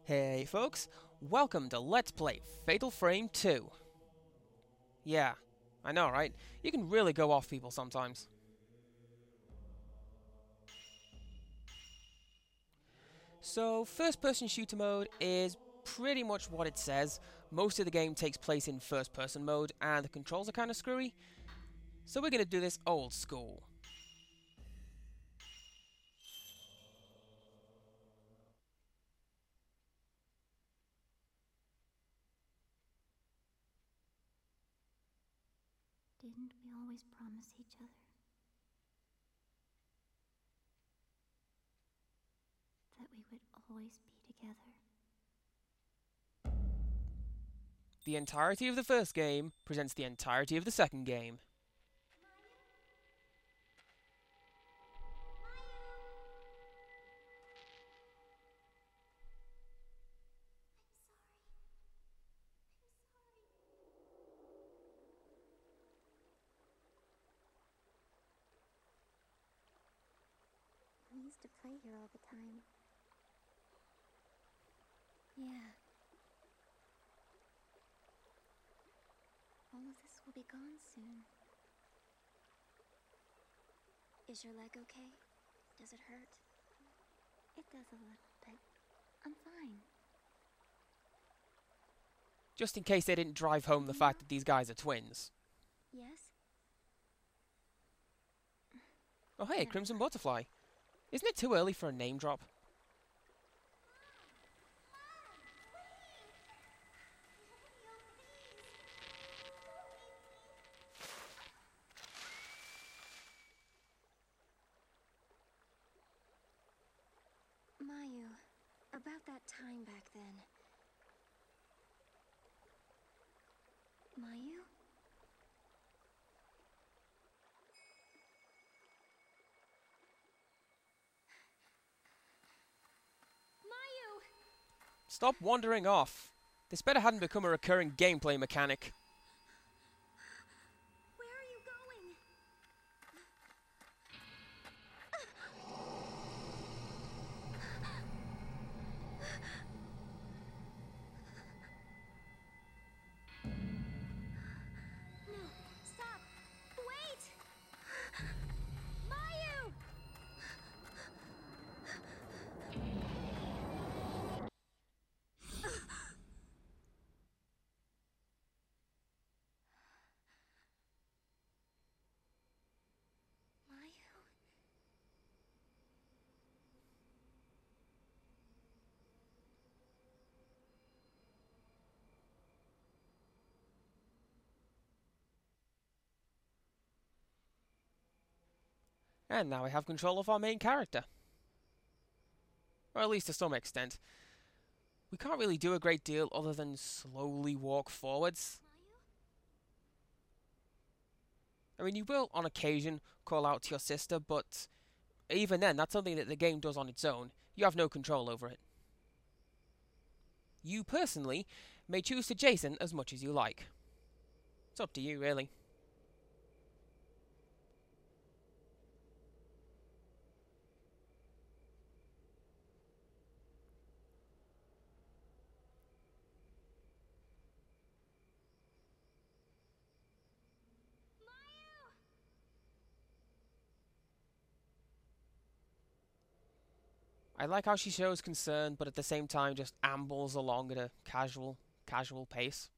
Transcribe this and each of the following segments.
Hey folks, welcome to Let's Play Fatal Frame 2. Yeah, I know, right? You can really go off people sometimes. So, first person shooter mode is pretty much what it says. Most of the game takes place in first person mode, and the controls are kinda screwy. So we're gonna do this old school. Didn't we always promise each other that we would always be together? The entirety of the first game presents the entirety of the second game. We used to play here all the time. Yeah. All of this will be gone soon. Is your leg okay? Does it hurt? It does a little, but I'm fine. Just in case they didn't drive home the fact that these guys are twins. Yes? Oh hey, Crimson Butterfly. Isn't it too early for a name drop? Mayu, about that time back then. Mayu? Mayu! Stop wandering off. This better hadn't become a recurring gameplay mechanic. Where are you going? No, stop! Wait! Mayu! Mayu? And now we have control of our main character. Or at least to some extent. We can't really do a great deal other than slowly walk forwards. Mayu? I mean, you will, on occasion, call out to your sister, but even then, that's something that the game does on its own. You have no control over it. You, personally, may choose to Jason as much as you like. It's up to you, really. Mayu! I like how she shows concern, but at the same time just ambles along at a casual pace.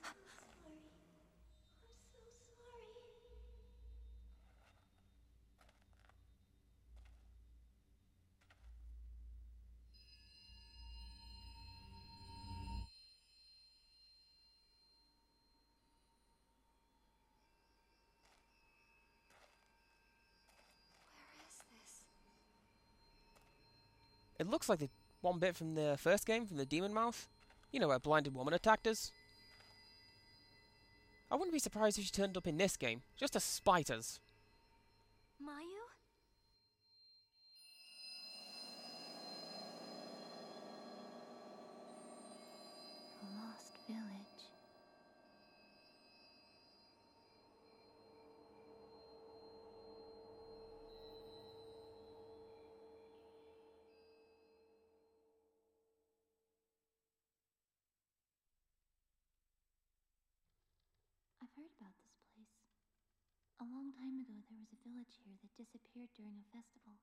I'm so sorry. I'm so sorry. Where is this? It looks like the one bit from the first game, from the Demon Mouth. You know, where Blinded Woman attacked us. I wouldn't be surprised if she turned up in this game, just to spite us. Mayu? The Lost Village. heard about this place. A long time ago, there was a village here that disappeared during a festival.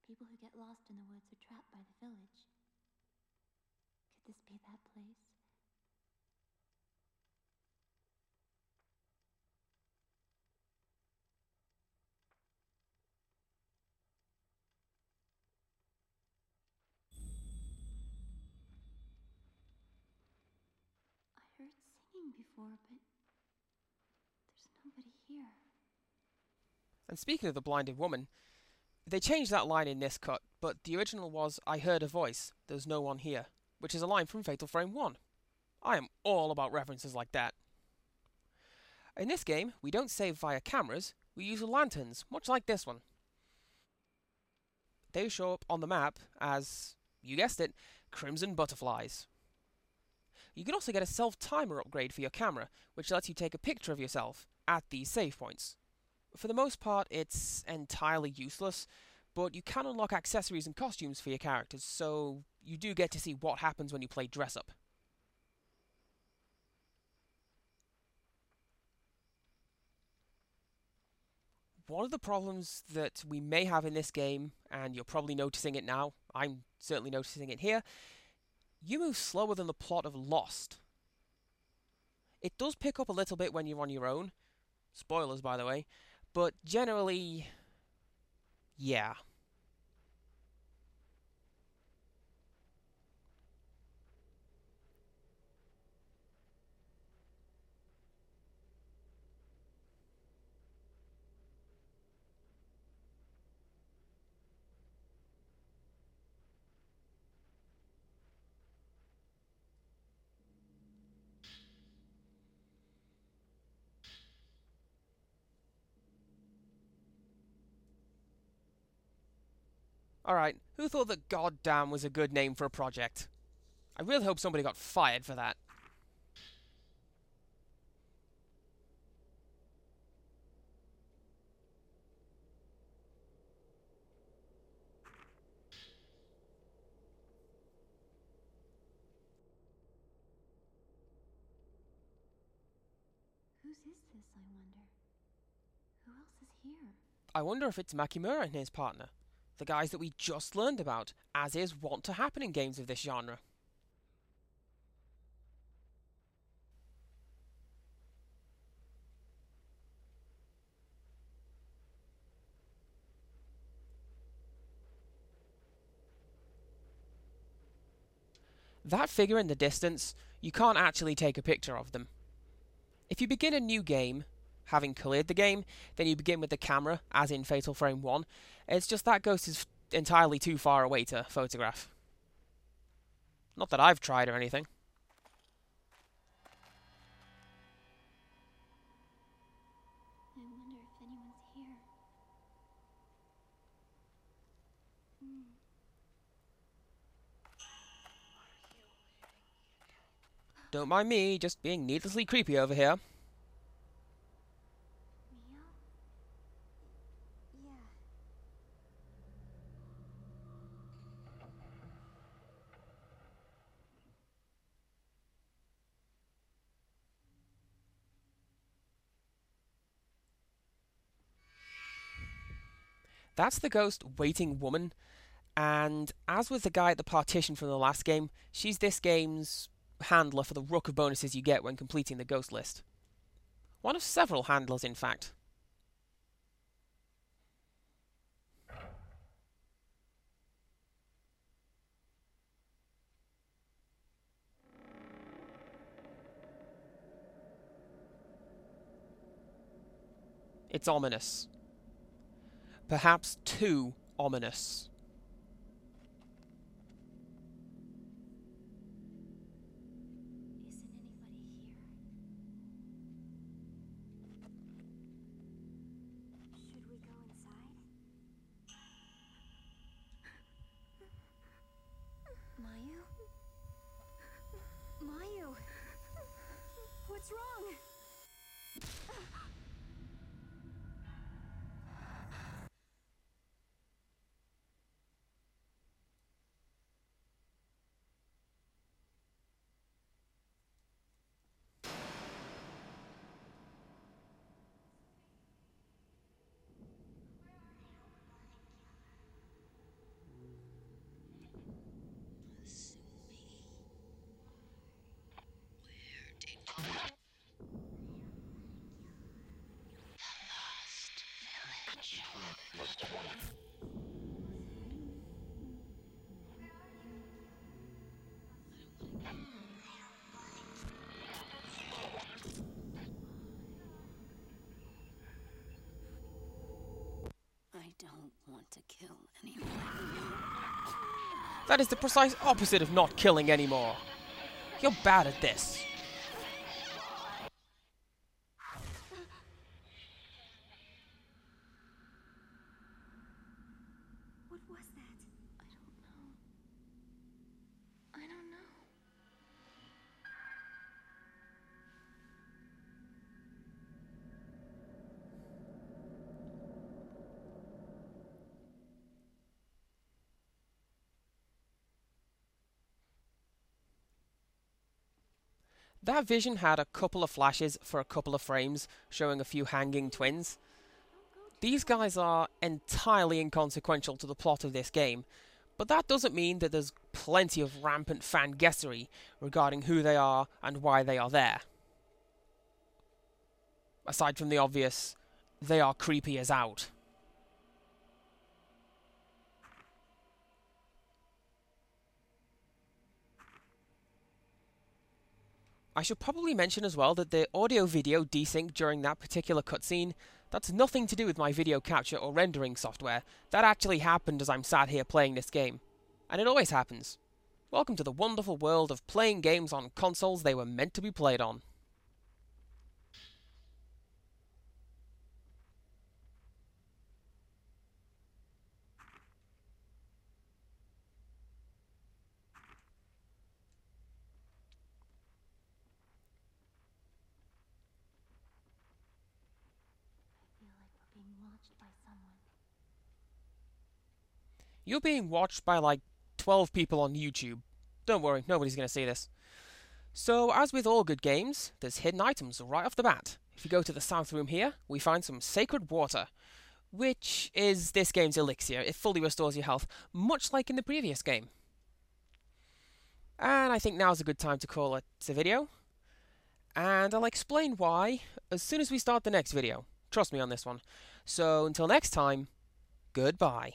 People who get lost in the woods are trapped by the village. Could this be that place? I heard singing before, but there's nobody here. And speaking of the blinded woman, they changed that line in this cut, but the original was, "I heard a voice, there's no one here," which is a line from Fatal Frame 1. I am all about references like that. In this game, we don't save via cameras, we use lanterns, much like this one. They show up on the map as, you guessed it, crimson butterflies. You can also get a self-timer upgrade for your camera, which lets you take a picture of yourself at these save points. For the most part, it's entirely useless, but you can unlock accessories and costumes for your characters, so you do get to see what happens when you play dress up. One of the problems that we may have in this game, and you're probably noticing it now, I'm certainly noticing it here, you move slower than the plot of Lost. It does pick up a little bit when you're on your own, spoilers by the way, but generally, yeah. Alright, who thought that Goddamn was a good name for a project? I really hope somebody got fired for that. Whose is this, I wonder? Who else is here? I wonder if it's Makimura and his partner, the guys that we just learned about, as is wont to happen in games of this genre. That figure in the distance, you can't actually take a picture of them. If you begin a new game, having cleared the game, then you begin with the camera, as in Fatal Frame 1. It's just that ghost is entirely too far away to photograph. Not that I've tried or anything. I wonder if anyone's here. Don't mind me, just being needlessly creepy over here. Mio? Yeah. That's the ghost waiting woman, and as with the guy at the partition from the last game, she's this game's handler for the ruck of bonuses you get when completing the ghost list. One of several handlers, in fact. It's ominous. Perhaps too ominous. Isn't anybody here? Should we go inside? Mayu? Mayu! What's wrong? to kill anymore. That is the precise opposite of not killing anymore. You're bad at this. What was that? I don't know. That vision had a couple of flashes for a couple of frames, showing a few hanging twins. These guys are entirely inconsequential to the plot of this game, but that doesn't mean that there's plenty of rampant fan guessery regarding who they are and why they are there. Aside from the obvious, they are creepy as out. I should probably mention as well that the audio-video desync during that particular cutscene, that's nothing to do with my video capture or rendering software. That actually happened as I'm sat here playing this game. And it always happens. Welcome to the wonderful world of playing games on consoles they were meant to be played on. I feel like we're being watched by someone. You're being watched by like 12 people on YouTube. Don't worry, nobody's going to see this. So, as with all good games, there's hidden items right off the bat. If you go to the south room here, we find some sacred water, which is this game's elixir. It fully restores your health, much like in the previous game. And I think now's a good time to call it a video. And I'll explain why as soon as we start the next video. Trust me on this one. So, until next time, goodbye.